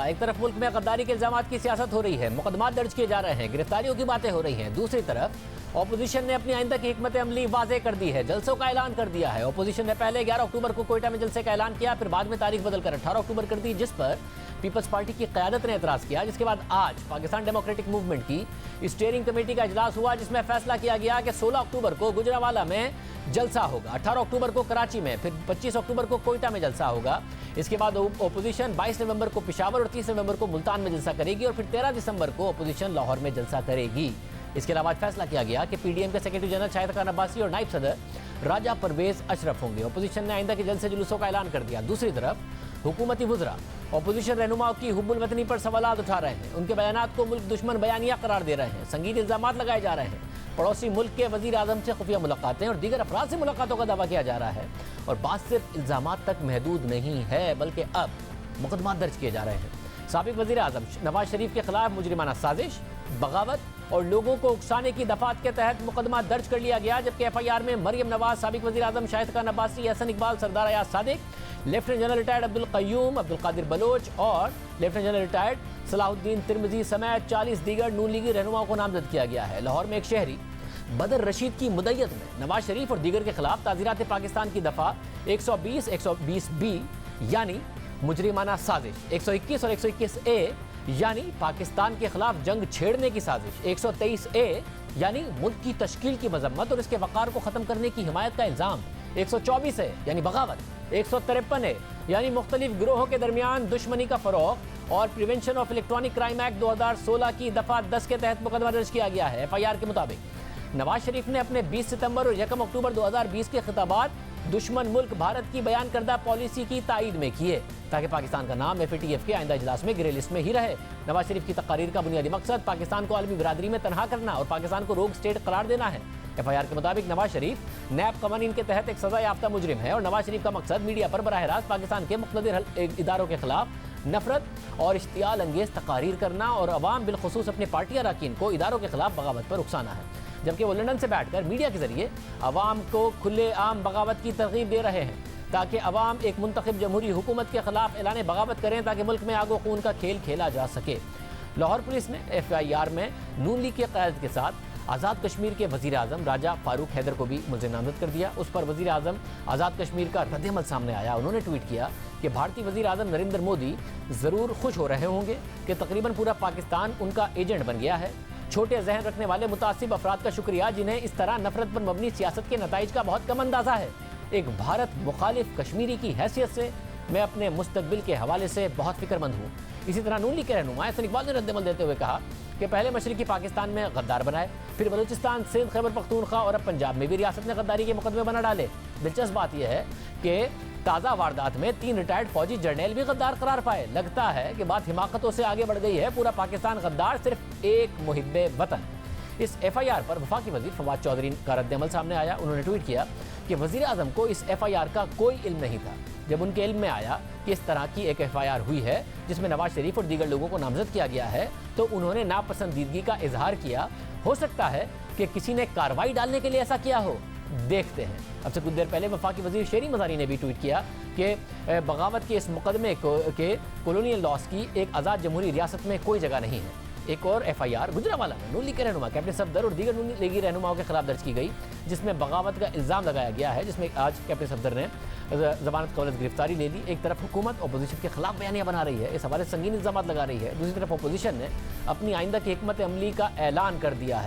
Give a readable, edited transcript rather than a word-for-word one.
एक तरफ मुल्क में गद्दारी के इल्जामात की सियासत हो रही है, मुकदमा दर्ज किए जा रहे हैं, गिरफ्तारियों की बातें हो रही हैं। दूसरी तरफ ऑपोजिशन ने अपनी आइंदा की हिकमत अमली वाज़ेह कर दी है, जलसों का ऐलान कर दिया है। ऑपोजिशन ने पहले 11 अक्टूबर को कोयटा में जलसे का ऐलान किया, फिर बाद में तारीख बदलकर 18 अक्टूबर कर दी, जिस पर पीपल्स पार्टी की क़यादत ने एतराज़ किया। जिसके बाद आज पाकिस्तान डेमोक्रेटिक मूवमेंट की स्टीयरिंग कमेटी का इजलास हुआ, जिसमें फैसला किया गया कि 16 अक्टूबर को गुजरांवाला में जलसा होगा, 18 अक्टूबर को कराची में, फिर 25 अक्टूबर को कोयटा में जलसा होगा। इसके बाद ओपोजिशन 22 नवंबर को पेशावर और 30 नवंबर को मुल्तान में जलसा करेगी और फिर 13 दिसंबर को ओपोजिशन लाहौर में जलसा करेगी। इसके अलावा फैसला किया गया कि पीडीएम के सेक्रेटरी जनरल शाहिद खान अब्बासी और नायब सदर राजा परवेज अशरफ होंगे। ओपोजिशन ने आइंदा के जलसे जुलूसों का ऐलान कर दिया। दूसरी तरफ हुकूमती वुज़रा ओपोजिशन रहनुमाओं की हुब्बुल वतनी पर सवालात उठा रहे हैं, उनके बयानात को मुल्क दुश्मन बयानिया करार दे रहे हैं, संगीन इल्जामात लगाए जा रहे हैं। पड़ोसी मुल्क के वजीर आजम से खुफिया मुलाकातें और दीगर अफराद से मुलाकातों का दावा किया जा रहा है और बात सिर्फ इल्जामात तक महदूद नहीं है, बल्कि अब मुकदमा दर्ज किए जा रहे हैं। साबिक वजीर आजम नवाज शरीफ के खिलाफ मुजरिमाना साजिश, बगावत और लोगों को उकसाने की दफात के तहत मुकदमा दर्ज कर लिया गया, जबकि एफआईआर में मरियम नवाज, साबिक वजीर आजम Shahid Khan Abbasi, Hasan Iqbal, Sardar Ayaz Sadiq, lieutenant general retired Abdul Qayyum, Abdul Qadir Baloch और lieutenant general retired Salahuddin Tirmizi समेत 40 दीगर नून लीगी रहनुमाओं को नामजद किया गया है। लाहौर में एक शहरी बदर रशीद की मुद्दत में नवाज शरीफ और दीगर के खिलाफ ताज़ीरात पाकिस्तान की दफ़ा 120, 120 बी यानी मुजरिमाना साजिश, 121 और 121 ए यानी पाकिस्तान के खिलाफ जंग छेड़ने की साजिश, 123 ए यानी मुल्क की तश्कील की मजम्मत और इसके वक़ार को ख़त्म करने की हिमायत का इल्ज़ाम, 124 ए यानी बगावत, 153 ए यानी मुख्तलिफ गिरोहों के दरमियान दुश्मनी का फ़रोग़ और prevention of electronic crime act 2016 की दफ़ा 10 के तहत मुकदमा दर्ज किया गया है। एफआईआर के मुताबिक नवाज शरीफ ने अपने 20 सितंबर और 1 अक्टूबर 2020 के खिताबात दुश्मन मुल्क भारत की बयान करदा पॉलिसी की तायीद में किए, ताकि पाकिस्तान का नाम एफएटीएफ के आइंदा इजलास में ग्रे लिस्ट में ही रहे। नवाज शरीफ की तकारीर का बुनियादी मकसद पाकिस्तान को आलमी बिरादरी में तनहा करना और पाकिस्तान को रोग स्टेट करार देना है। एफआईआर के मुताबिक नवाज शरीफ नैब कवानीन के तहत एक सजा याफ्ता मुजरिम है और नवाज शरीफ का मकसद मीडिया पर बराह रास्त पाकिस्तान के मुख्तलिफ इदारों के खिलाफ नफरत और इश्तियाल अंगेज तकारीर करना और अवाम बिलखुसूस अपने पार्टी अरकान को इदारों के खिलाफ बगावत पर उकसाना है, जबकि वो लंदन से बैठकर मीडिया के जरिए अवाम को खुले आम बगावत की तरगीब दे रहे हैं, ताकि अवाम एक मुंतखब जमहूरी हुकूमत के खिलाफ ऐलान बगावत करें, ताकि मुल्क में आगो खून का खेल खेला जा सके। लाहौर पुलिस ने एफआईआर में नून लीग की क़यादत के साथ आज़ाद कश्मीर के वज़ीर आज़म राजा फारूक हैदर को भी मुलज़िम नामज़द कर दिया। उस पर वज़ीर आज़म आज़ाद कश्मीर का रद्दअमल सामने आया। उन्होंने ट्वीट किया कि भारतीय वज़ीर आज़म नरेंद्र मोदी ज़रूर खुश हो रहे होंगे कि तकरीबन पूरा पाकिस्तान उनका एजेंट बन गया है। छोटे जहन रखने वाले मुतासिब अफराद का शुक्रिया, जिन्हें इस तरह नफरत पर मबनी सियासत के नताइज का बहुत कम अंदाज़ा है। एक भारत मुखालिफ कश्मीरी की हैसियत से मैं अपने मुस्तकबिल के हवाले से बहुत फिक्रमंद हूँ। इसी तरह नून लीग के रहनुमा हसन इकबाल ने रद्दअमल देते हुए कहा कि पहले मशरक़ी पाकिस्तान में गद्दार बनाए, फिर बलूचिस्तान, सिंध, खैबर पख्तूनख्वा और अब पंजाब में भी रियासत ने गद्दारी के मुकदमे बना डाले। दिलचस्प बात यह है कि ताज़ा वारदात में 3 रिटायर्ड फौजी जर्नैल भी गद्दार करार पाए। लगता है कि बात हिमाकतों से आगे बढ़ गई है। पूरा पाकिस्तान गद्दार, सिर्फ एक मुहिब्बे वतन। इस एफआईआर पर वफाकी वजीर फवाद चौधरी का रद्दअमल सामने आया। उन्होंने ट्वीट किया कि वजीर आजम को इस एफआईआर का कोई इल्म नहीं था। जब उनके इल्म में आया कि इस तरह की एक एफआईआर हुई है जिसमें नवाज शरीफ और दीगर लोगों को नामजद किया गया है, तो उन्होंने नापसंदीदगी का इजहार किया। हो सकता है कि किसी ने कार्रवाई डालने के लिए ऐसा किया हो, देखते हैं। अब से कुछ देर पहले वफाकी वजीर शेरी मज़ारी ने भी ट्वीट किया कि बगावत के इस मुकदमे के कॉलोनियल लॉस की एक आज़ाद जमहूरी रियासत में कोई जगह नहीं है। एक और एफआईआर गुजरांवाला में नून लीग के रहनुमा कैप्टन सफदर और दीगर नून लीगी रहनुमाओं के खिलाफ दर्ज की गई, जिसमें बगावत का इल्ज़ाम लगाया गया है, जिसमें आज कैप्टन सफदर ने ज़मानत कबल गिरफ्तारी ले ली। एक तरफ हुकूमत अपोजिशन के खिलाफ बयानियाँ बना रही है, इस हवाले से संगीन इल्ज़ामात लगा रही है। दूसरी तरफ अपोजिशन ने अपनी आइंदा की हिकमत अमली का ऐलान कर दिया है।